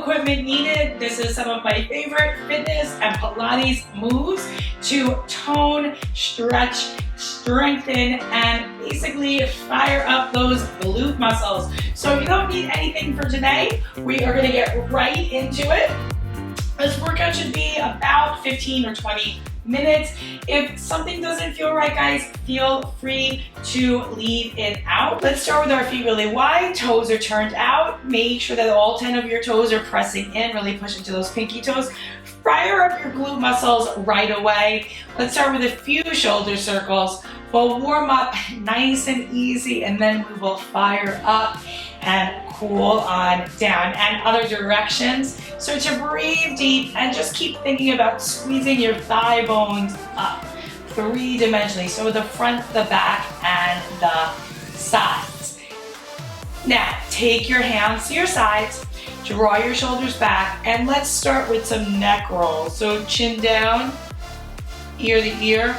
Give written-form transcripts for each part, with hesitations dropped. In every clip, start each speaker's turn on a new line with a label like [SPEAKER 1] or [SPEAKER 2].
[SPEAKER 1] Equipment needed. This is some of my favorite fitness and Pilates moves to tone, stretch, strengthen, and basically fire up those glute muscles. So you don't need anything for today. We are going to get right into it. This workout should be about 15 or 20 minutes. If something doesn't feel right, guys, feel free to leave it out. Let's start with our feet really wide. Toes are turned out. Make sure that all 10 of your toes are pressing in, really push into those pinky toes. Fire up your glute muscles right away. Let's start with a few shoulder circles. We'll warm up nice and easy, and then we will fire up and cool on down and other directions. So to breathe deep and just keep thinking about squeezing your thigh bones up three-dimensionally. So the front, the back, and the sides. Now, take your hands to your sides, draw your shoulders back, and let's start with some neck rolls. So chin down, ear to ear,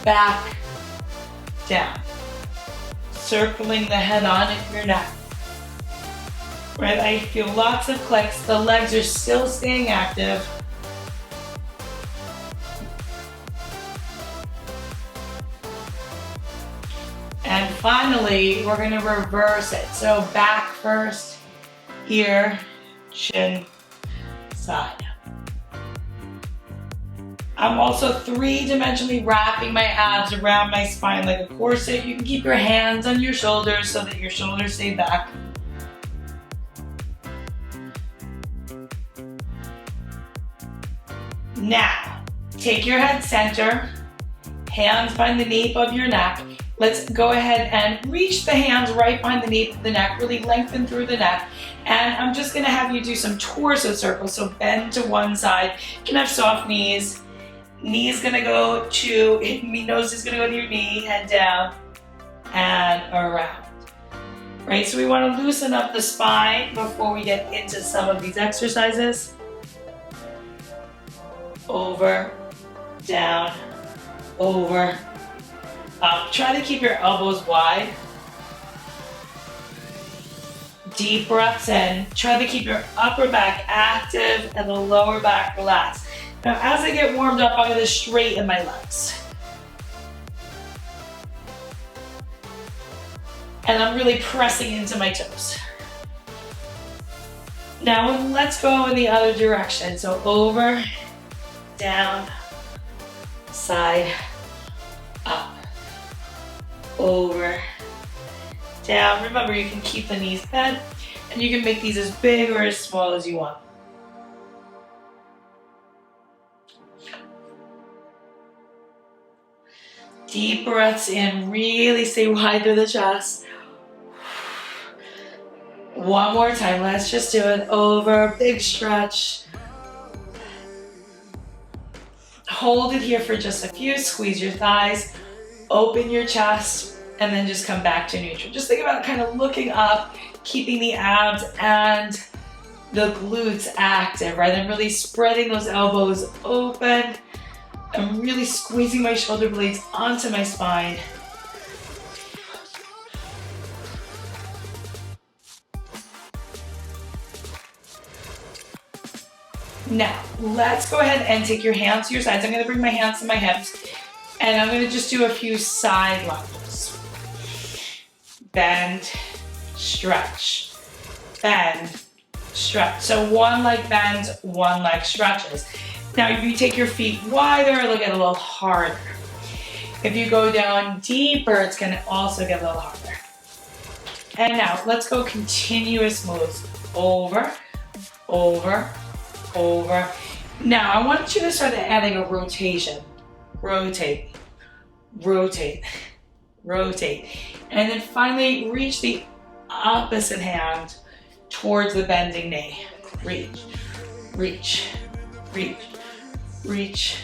[SPEAKER 1] back, down. Circling the head on of your neck. Right, I feel lots of clicks. The legs are still staying active. And finally, we're going to reverse it. So back first, ear, chin, side. I'm also three-dimensionally wrapping my abs around my spine like a corset. You can keep your hands on your shoulders so that your shoulders stay back. Now, take your head center, hands behind the nape of your neck. Let's go ahead and reach the hands right behind the nape of the neck, really lengthen through the neck. And I'm just gonna have you do some torso circles. So bend to one side. You can have soft knees. Knee is gonna go to, nose is gonna go to your knee, head down and around. Right, so we wanna loosen up the spine before we get into some of these exercises. Over, down, over, up. Try to keep your elbows wide. Deep breaths in. Try to keep your upper back active and the lower back relaxed. Now, as I get warmed up, I'm going to straighten my legs. And I'm really pressing into my toes. Now, let's go in the other direction. So over, down, side, up, over, down. Remember, you can keep the knees bent, and you can make these as big or as small as you want. Deep breaths in, really stay wide through the chest. One more time, let's just do it. Over, big stretch. Hold it here for just a few, squeeze your thighs, open your chest, and then just come back to neutral. Just think about kind of looking up, keeping the abs and the glutes active, right? I'm really spreading those elbows open. I'm really squeezing my shoulder blades onto my spine. Now, let's go ahead and take your hands to your sides. I'm going to bring my hands to my hips, and I'm going to just do a few side lunges. Bend, stretch, bend, stretch. So one leg bends, one leg stretches. Now, if you take your feet wider, it'll get a little harder. If you go down deeper, it's going to also get a little harder. And now, let's go continuous moves. Over, over, over. Now, I want you to start adding a rotation. Rotate, rotate, rotate. And then finally, reach the opposite hand towards the bending knee. Reach, reach, reach, reach,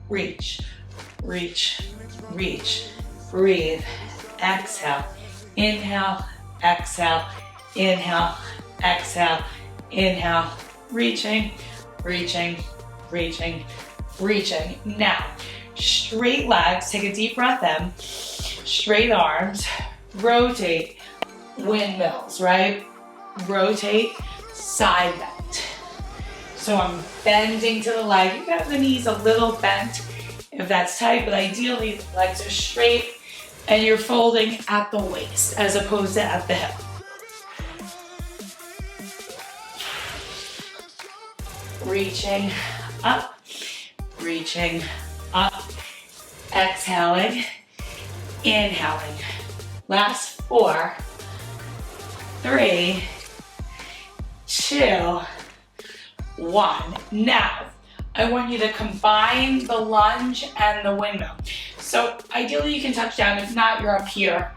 [SPEAKER 1] reach, reach, reach. Breathe. Exhale. Inhale, exhale, inhale, exhale, inhale. Reaching, reaching, reaching, reaching. Now, straight legs, take a deep breath in, straight arms, rotate, windmills, right? Rotate, side bend. So I'm bending to the leg. You can have the knees a little bent if that's tight, but ideally the legs are straight and you're folding at the waist as opposed to at the hip. Reaching up, exhaling, inhaling. Last 4, 3, 2, 1. Now, I want you to combine the lunge and the windmill. So ideally you can touch down. If not, you're up here.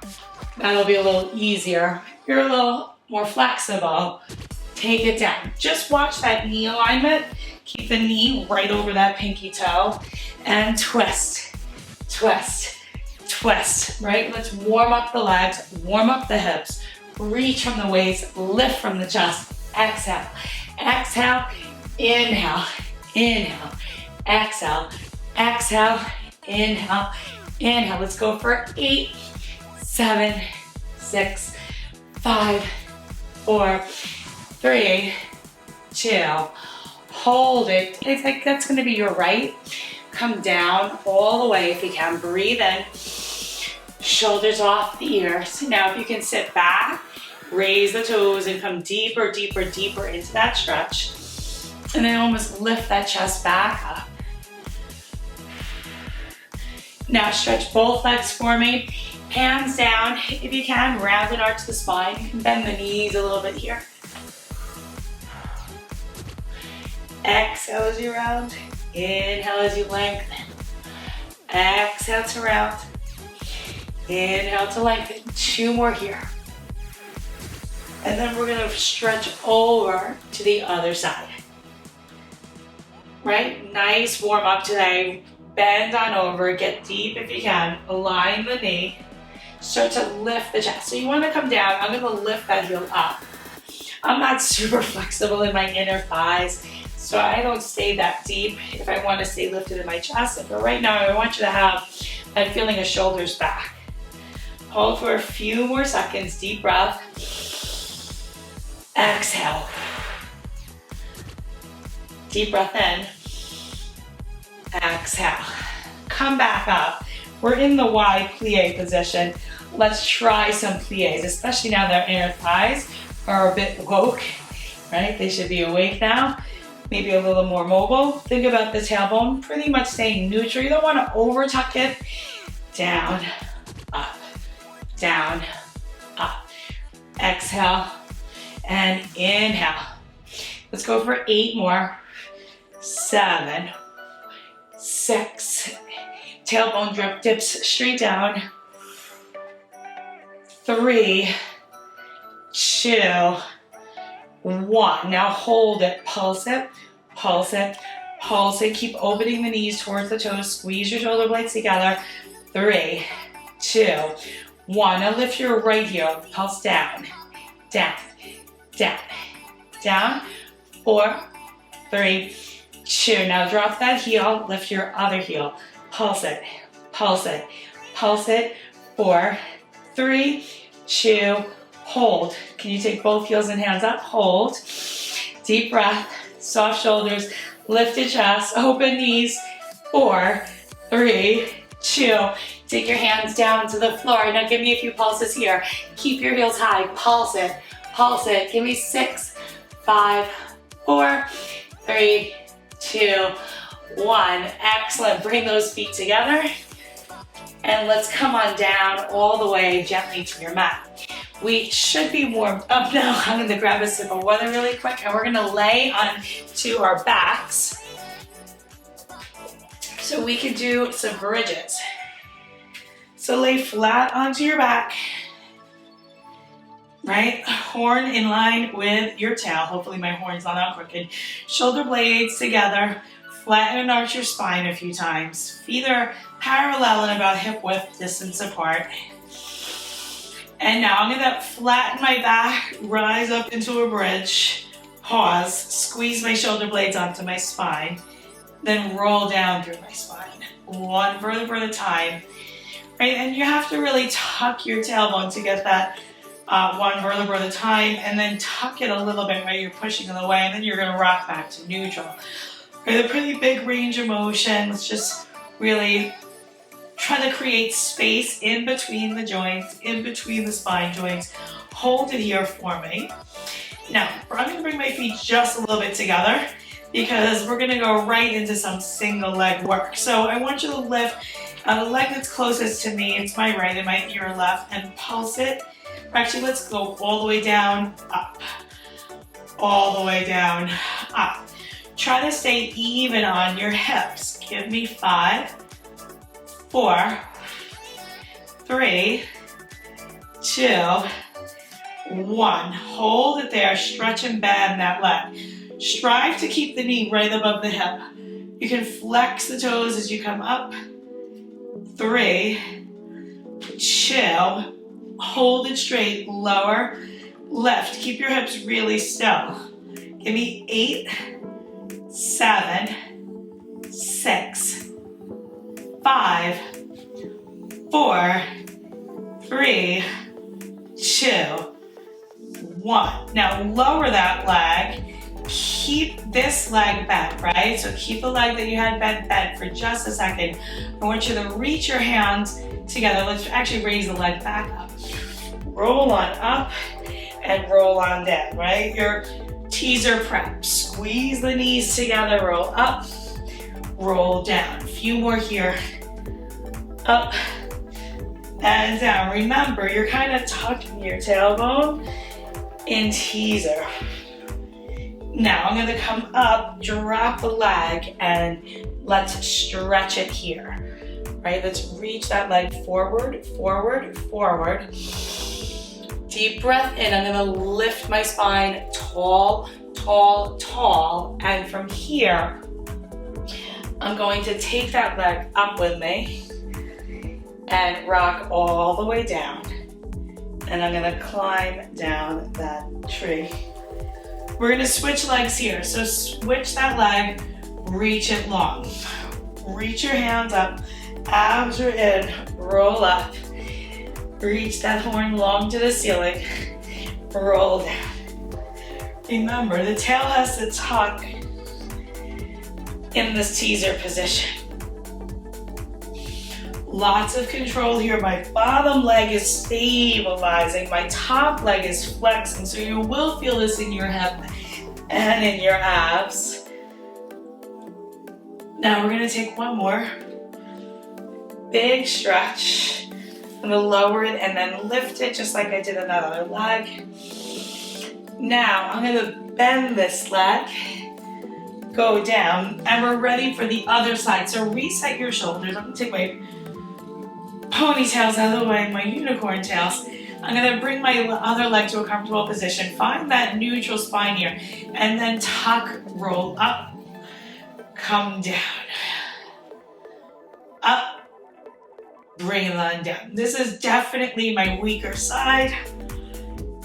[SPEAKER 1] That'll be a little easier. You're a little more flexible. Take it down. Just watch that knee alignment. Keep the knee right over that pinky toe and twist, twist, twist, right? Let's warm up the legs, warm up the hips, reach from the waist, lift from the chest, exhale, exhale, inhale, inhale, exhale, exhale, inhale, inhale. Let's go for 8, 7, 6, 5, 4, 3, 2, hold it. It's like that's gonna be your right. Come down all the way if you can. Breathe in, shoulders off the ears. Now if you can sit back, raise the toes and come deeper, deeper, deeper into that stretch. And then almost lift that chest back up. Now stretch both legs for me. Hands down, if you can, round and arch the spine. You can bend the knees a little bit here. Exhale as you round. Inhale as you lengthen. Exhale to round. Inhale to lengthen. 2 more here. And then we're gonna stretch over to the other side. Right? Nice warm up today. Bend on over, get deep if you can. Align the knee. Start to lift the chest. So you wanna come down. I'm gonna lift that heel up. I'm not super flexible in my inner thighs, so I don't stay that deep if I want to stay lifted in my chest. But right now, I want you to have that feeling of shoulders back. Hold for a few more seconds, deep breath. Exhale. Deep breath in. Exhale. Come back up. We're in the wide plie position. Let's try some plies, especially now that our inner thighs are a bit woke, right? They should be awake now. Maybe a little more mobile. Think about the tailbone pretty much staying neutral. You don't want to over tuck it. Down, up, down, up. Exhale and inhale. Let's go for 8 more. 7, 6. Tailbone dips straight down. 3, 2, 1. Now hold it, pulse it, pulse it, pulse it. Keep opening the knees towards the toes. Squeeze your shoulder blades together. 3, 2, 1. Now lift your right heel. Pulse down, down, down, down. 4, 3, 2. Now drop that heel. Lift your other heel. Pulse it, pulse it, pulse it. 4, 3, 2. Hold. Can you take both heels and hands up? Hold. Deep breath, soft shoulders, lifted chest, open knees. 4, 3, 2. Take your hands down to the floor. Now give me a few pulses here. Keep your heels high. Pulse it. Pulse it. Give me 6, 5, 4, 3, 2, 1. Excellent. Bring those feet together. And let's come on down all the way gently to your mat. We should be warmed up now. I'm gonna grab a sip of water really quick and we're gonna lay onto our backs so we can do some bridges. So lay flat onto your back, right? Horn in line with your tail. Hopefully my horn's not out crooked. Shoulder blades together. Flatten and arch your spine a few times. Feet are parallel and about hip width distance apart. And now I'm gonna flatten my back, rise up into a bridge, pause, squeeze my shoulder blades onto my spine, then roll down through my spine. 1 vertebra at a time, right? And you have to really tuck your tailbone to get that one vertebra at a time, and then tuck it a little bit, right? You're pushing it away, and then you're gonna rock back to neutral. Okay, a pretty big range of motion. Let's just really try to create space in between the joints, in between the spine joints. Hold it here for me. Now, I'm gonna bring my feet just a little bit together because we're gonna go right into some single leg work. So I want you to lift the leg that's closest to me, it's my right, and my your left, and pulse it. Actually, let's go all the way down, up. All the way down, up. Try to stay even on your hips. Give me 5, 4, 3, 2, 1. Hold it there, stretch and bend that leg. Strive to keep the knee right above the hip. You can flex the toes as you come up. 3, 2, hold it straight, lower, lift. Keep your hips really still. Give me 8, 7, 6, 5, 4, 3, 2, 1. Now lower that leg. Keep this leg bent, right? So keep the leg that you had bent for just a second. I want you to reach your hands together. Let's actually raise the leg back up. Roll on up and roll on down, right? Your teaser prep. Squeeze the knees together, roll up, roll down. A few more here. Up and down. Remember, you're kind of tucking your tailbone in teaser. Now I'm gonna come up, drop the leg, and let's stretch it here, right? Let's reach that leg forward, forward, forward. Deep breath in. I'm gonna lift my spine tall, tall, tall. And from here, I'm going to take that leg up with me and rock all the way down. And I'm gonna climb down that tree. We're gonna switch legs here. So switch that leg, reach it long. Reach your hands up, abs are in, roll up. Reach that horn long to the ceiling, roll down. Remember, the tail has to tuck in this teaser position. Lots of control here. My bottom leg is stabilizing. My top leg is flexing. So you will feel this in your hip and in your abs. Now we're gonna take one more. Big stretch. I'm gonna lower it and then lift it just like I did another leg. Now I'm gonna bend this leg, go down, and we're ready for the other side. So reset your shoulders. I'm gonna take my ponytails out of the way, my unicorn tails. I'm gonna bring my other leg to a comfortable position. Find that neutral spine here, and then tuck, roll up, come down, up, bring it on down. This is definitely my weaker side.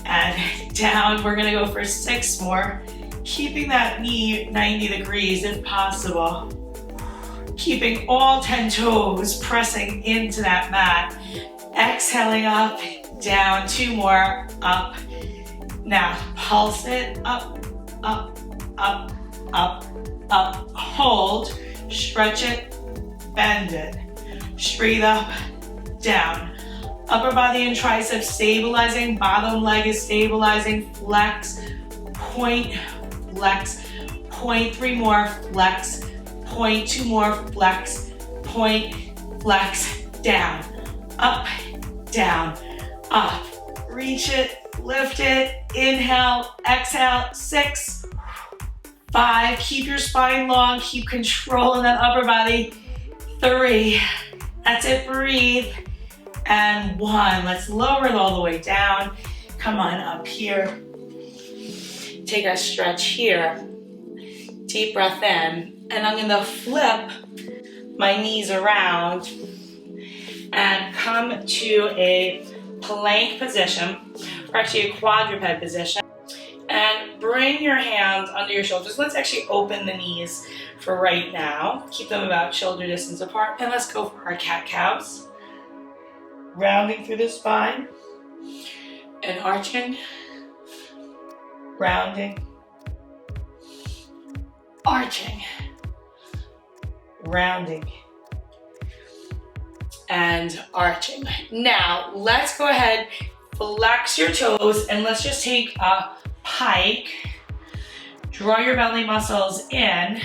[SPEAKER 1] And down, we're gonna go for 6 more. Keeping that knee 90 degrees if possible. Keeping all 10 toes pressing into that mat. Exhaling up, down, 2 more, up. Now, pulse it, up, up, up, up, up. Hold, stretch it, bend it. Straight up, down. Upper body and triceps stabilizing, bottom leg is stabilizing, flex, point, flex, point, 3 more, flex, point, 2 more, flex, point, flex, down, up, reach it, lift it, inhale, exhale, 6, 5, keep your spine long, keep controlling that upper body, 3, that's it, breathe, and 1, let's lower it all the way down, come on up here, take a stretch here, deep breath in, and I'm gonna flip my knees around and come to a plank position, or actually a quadruped position, and bring your hands under your shoulders. Let's actually open the knees for right now. Keep them about shoulder distance apart, and let's go for our cat-cows. Rounding through the spine. and arching, rounding, arching, rounding, and arching. Now, let's go ahead, flex your toes, and let's just take a pike. Draw your belly muscles in,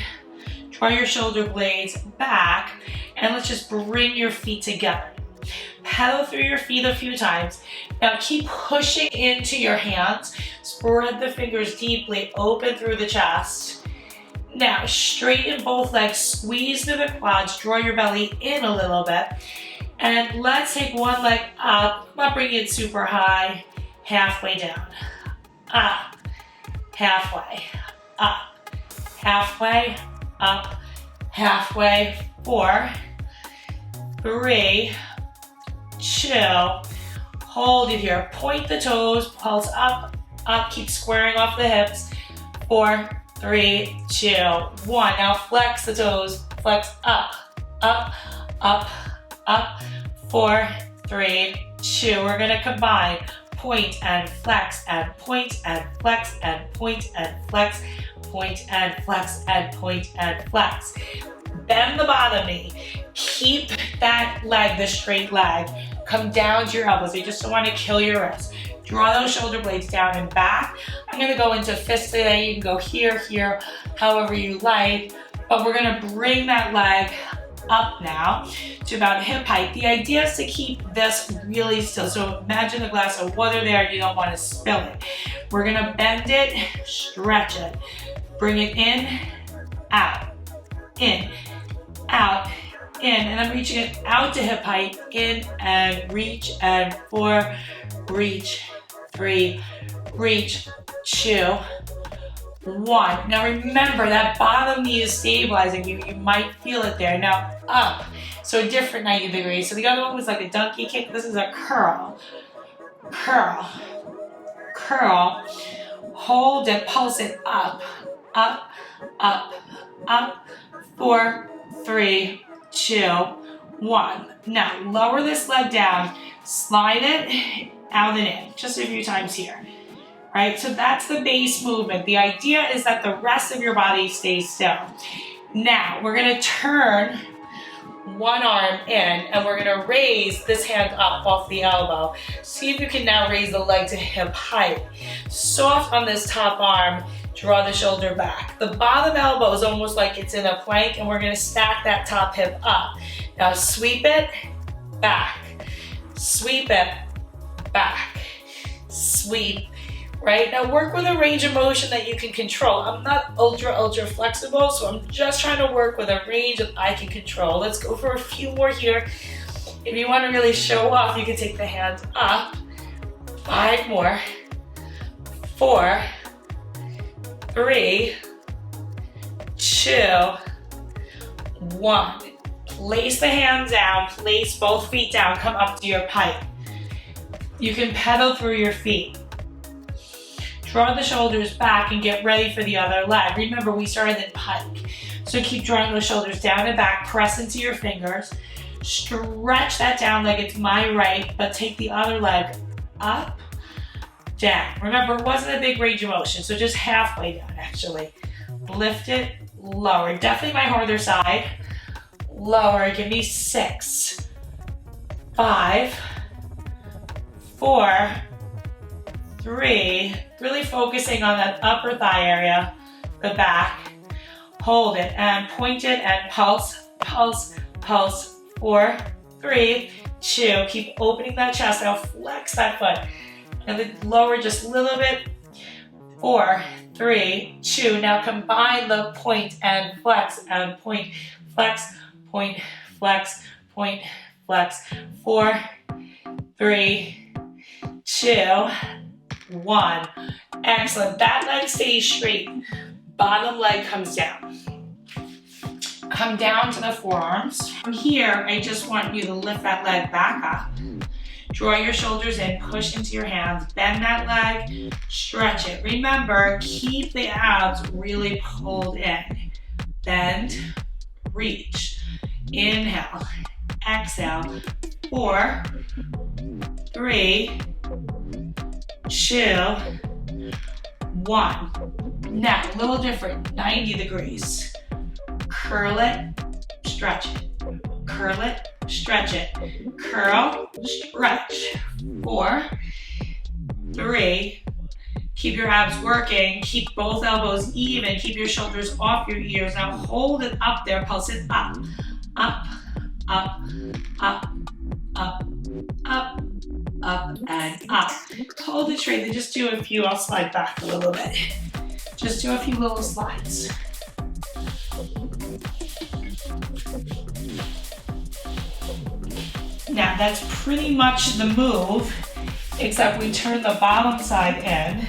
[SPEAKER 1] draw your shoulder blades back, and let's just bring your feet together. Pedal through your feet a few times. Now keep pushing into your hands. Spread the fingers deeply, open through the chest. Now straighten both legs, squeeze through the quads, draw your belly in a little bit. And let's take one leg up, not bringing it super high, halfway down. Up, halfway, up, halfway, up, halfway. 4, 3, 2, hold it here. Point the toes, pulse up, up, keep squaring off the hips. 4, 3, 2, 1. Now flex the toes, flex up, up, up, up. 4, 3, 2. We're gonna combine point and flex and point and flex and point and flex, point and flex and point and flex. Bend the bottom knee. Keep that leg, the straight leg. Come down to your elbows. You just don't want to kill your wrist. Draw those shoulder blades down and back. I'm going to go into fist today. You can go here, here, however you like. But we're going to bring that leg up now to about hip height. The idea is to keep this really still. So imagine a glass of water there and you don't want to spill it. We're going to bend it, stretch it. Bring it in, out, in, out, in, and I'm reaching it out to hip height, in and reach, and 4, reach, 3, reach, 2, 1. Now remember that bottom knee is stabilizing you. You might feel it there. Now up, so a different 90 degrees. So the other one was like a donkey kick. This is a curl, curl, curl. Hold it, pulse it up, up, up, up. 4, 3, 2, 1. Now lower this leg down, slide it out and in, just a few times here. Right, so that's the base movement. The idea is that the rest of your body stays still. Now we're gonna turn one arm in and we're gonna raise this hand up off the elbow. See if you can now raise the leg to hip height. Soft on this top arm, draw the shoulder back. The bottom elbow is almost like it's in a plank and we're gonna stack that top hip up. Now sweep it, back, sweep it, back, sweep. Right, now work with a range of motion that you can control. I'm not ultra flexible, so I'm just trying to work with a range that I can control. Let's go for a few more here. If you want to really show off, you can take the hands up. 5 more. 4, 3, 2, 1. Place the hands down, place both feet down, come up to your pike. You can pedal through your feet. Draw the shoulders back and get ready for the other leg. Remember, we started in pike. So keep drawing those shoulders down and back, press into your fingers. Stretch that down like it's my right, but take the other leg up, down. Remember, it wasn't a big range of motion, so just halfway down, actually. Lift it, lower. Definitely my harder side. Lower, give me 6, 5, 4, 3, really focusing on that upper thigh area, the back. Hold it and point it and pulse, pulse, pulse. 4, 3, 2. Keep opening that chest. Now flex that foot. And then lower just a little bit. 4, 3, 2. Now combine the point and flex and point, flex, point, flex, point, flex. 4, 3, 2, 1. Excellent. That leg stays straight. Bottom leg comes down. Come down to the forearms. From here, I just want you to lift that leg back up. Draw your shoulders in, push into your hands, bend that leg, stretch it. Remember, keep the abs really pulled in. Bend, reach, inhale, exhale. 4, 3, chill, 1. Now, a little different, 90 degrees. Curl it, stretch it. Curl it, stretch it. Curl, stretch. 4, 3, keep your abs working, keep both elbows even, keep your shoulders off your ears. Now hold it up there, pulse it up, up, up, up, up, up, up, and up. Hold it straight, then just do a few, I'll slide back a little bit. Just do a few little slides. Now that's pretty much the move, except we turn the bottom side in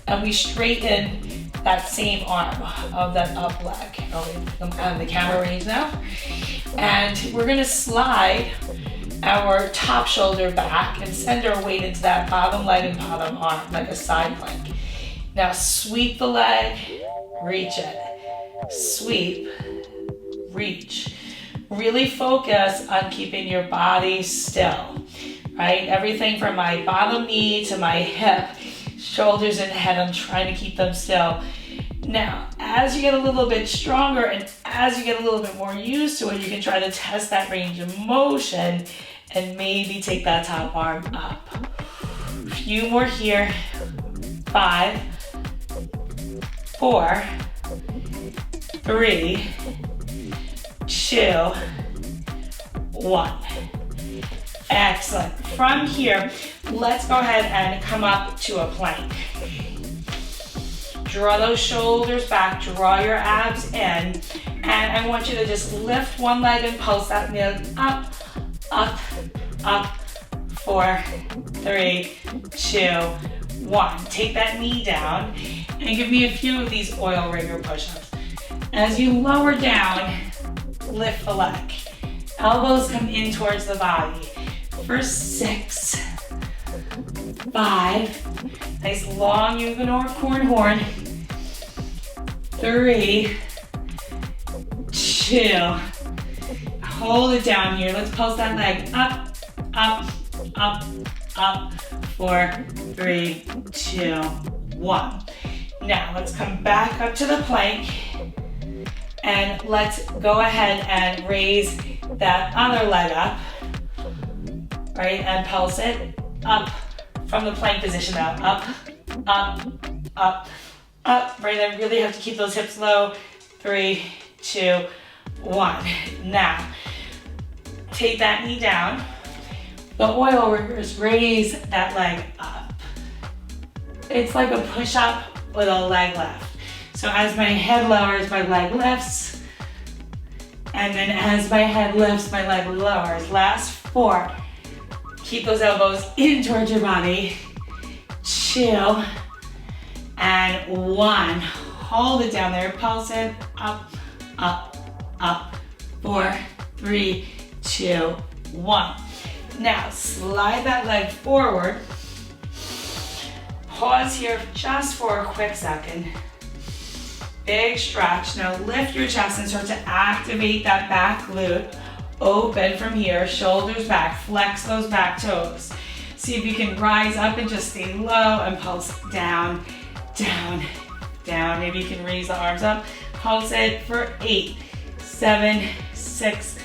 [SPEAKER 1] and we straighten that same arm of that up leg. I'm out of the camera range now. And we're gonna slide our top shoulder back and send our weight into that bottom leg and bottom arm like a side plank. Now sweep the leg, reach it. Sweep, reach. Really focus on keeping your body still, right? Everything from my bottom knee to my hip, shoulders and head, I'm trying to keep them still. Now, as you get a little bit stronger and as you get a little bit more used to it, you can try to test that range of motion and maybe take that top arm up. A few more here. 5, 4, 3, 2, 1. Excellent. From here, let's go ahead and come up to a plank. Draw those shoulders back, draw your abs in, and I want you to just lift one leg and pulse that knee up, up, up. 4, 3, 2, 1. Take that knee down and give me a few of these oil rigger push-ups. As you lower down, lift the leg. Elbows come in towards the body. For 6, 5, nice long unicorn horn. 3, 2, hold it down here. Let's pulse that leg up, up, up, up. 4, 3, 2, 1. Now let's come back up to the plank and let's go ahead and raise that other leg up, right? And pulse it up from the plank position now. Up, up, up, up, right? I really have to keep those hips low. 3, 2, 1. Now, take that knee down. The oil riggers, raise that leg up. It's like a push-up with a leg lift. So as my head lowers, my leg lifts. And then as my head lifts, my leg lowers. Last 4. Keep those elbows in towards your body. 2. And 1. Hold it down there. Pulse it. Up, up, up. 4, 3, 2, 1. Now slide that leg forward. Pause here just for a quick second. Big stretch. Now lift your chest and start to activate that back glute. Open from here, shoulders back, flex those back toes. See if you can rise up and just stay low and pulse down, down, down. Maybe you can raise the arms up. Pulse it for 8, 7, 6,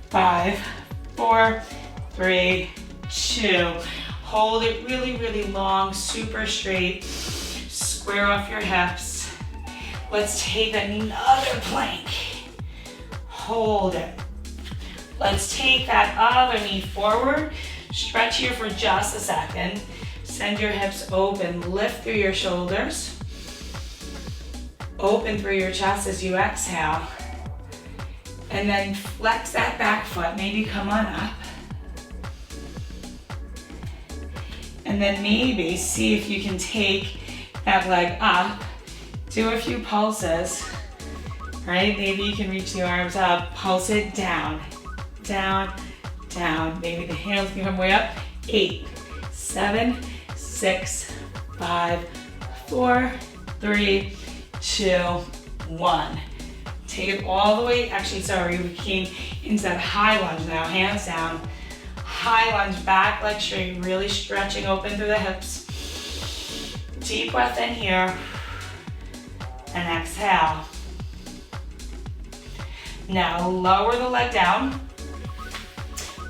[SPEAKER 1] 5, 4, 3, 2. Hold it really, really long, super straight. Square off your hips. Let's take another plank. Hold it. Let's take that other knee forward. Stretch here for just a second. Send your hips open. Lift through your shoulders. Open through your chest as you exhale. And then flex that back foot. Maybe come on up. And then maybe see if you can take that leg up. Do a few pulses, right? Maybe you can reach the arms up. Pulse it down, down, down. Maybe the hands can come way up. 8, 7, 6, 5, 4, 3, 2, 1. Take it all the way. Actually, sorry, we came into that high lunge now. Hands down. High lunge, back leg straight, really stretching open through the hips. deep breath in here, and exhale. Now lower the leg down,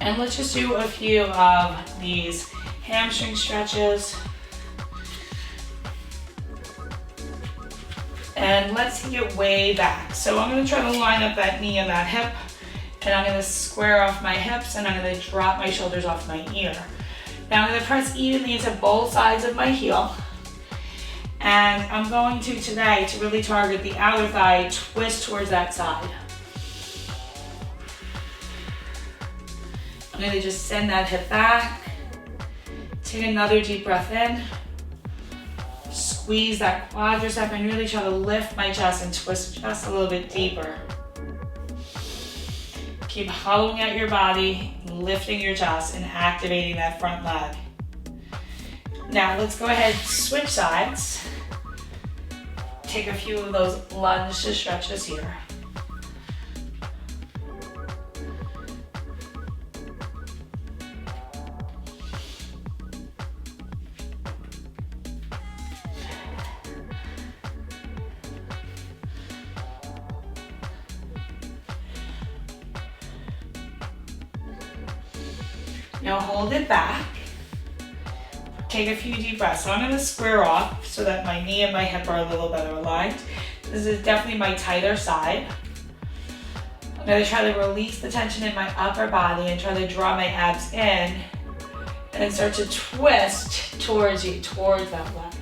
[SPEAKER 1] and let's just do a few of these hamstring stretches. And let's take it way back. So I'm gonna try to line up that knee and that hip, and I'm gonna square off my hips, and I'm gonna drop my shoulders off my ear. Now I'm gonna press evenly into both sides of my heel. And I'm going to today to really target the outer thigh, twist towards that side. I'm gonna just send that hip back. Take another deep breath in. Squeeze that quadricep and really try to lift my chest and twist just a little bit deeper. Keep hollowing out your body, lifting your chest, and activating that front leg. Now let's go ahead and switch sides. Take a few of those lunge to stretches here. Now hold it back. Take a few deep breaths. So I'm gonna square off so that my knee and my hip are a little better aligned. This is definitely my tighter side. I'm gonna try to release the tension in my upper body and try to draw my abs in and start to twist towards you, towards that leg.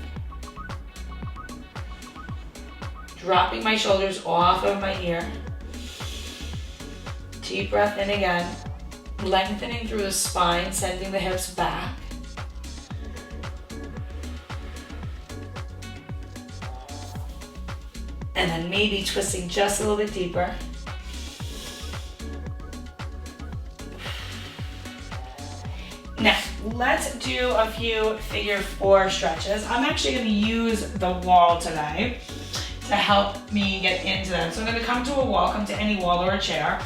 [SPEAKER 1] Dropping my shoulders off of my ear. Deep breath in again. Lengthening through the spine, sending the hips back. And then maybe twisting just a little bit deeper. Now, let's do a few figure 4 stretches. I'm actually gonna use the wall today to help me get into them. So I'm gonna come to a wall, come to any wall or a chair.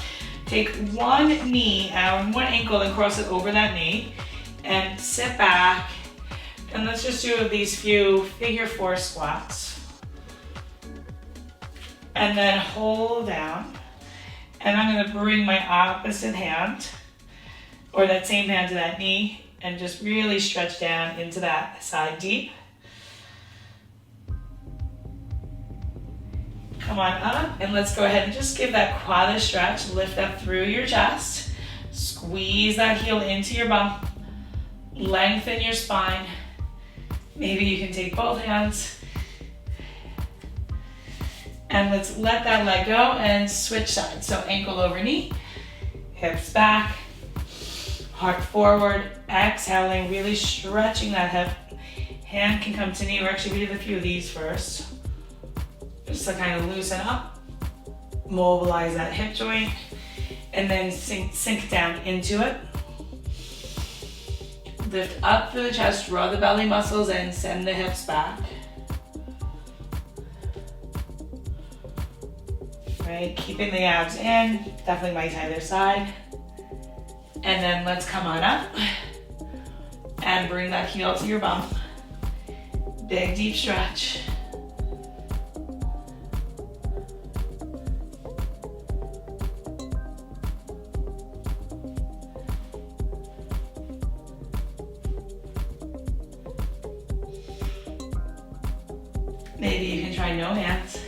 [SPEAKER 1] Take one knee and one ankle and cross it over that knee and sit back. And let's just do these few figure 4 squats. And then hold down. And I'm gonna bring my opposite hand or that same hand to that knee and just really stretch down into that side deep. Come on up, and let's go ahead and just give that quad a stretch. Lift up through your chest. Squeeze that heel into your bum. Lengthen your spine. Maybe you can take both hands. And let's let that leg go and switch sides. So ankle over knee, hips back, heart forward, exhaling, really stretching that hip. Hand can come to knee. We're actually gonna do a few of these first. Just to kind of loosen up, mobilize that hip joint, and then sink down into it. Lift up through the chest, draw the belly muscles and send the hips back. Right, keeping the abs in, definitely my tighter side. And then let's come on up and bring that heel to your bum. Big deep stretch. Maybe you can try no hands.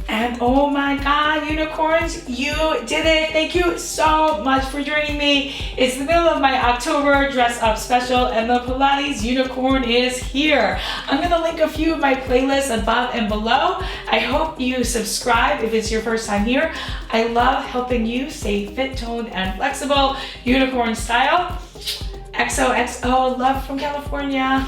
[SPEAKER 1] And oh my God, unicorns, you did it. Thank you so much for joining me. It's the middle of my October dress up special and the Pilates unicorn is here. I'm gonna link a few of my playlists above and below. I hope you subscribe if it's your first time here. I love helping you stay fit, toned, and flexible, unicorn style. XOXO, love from California.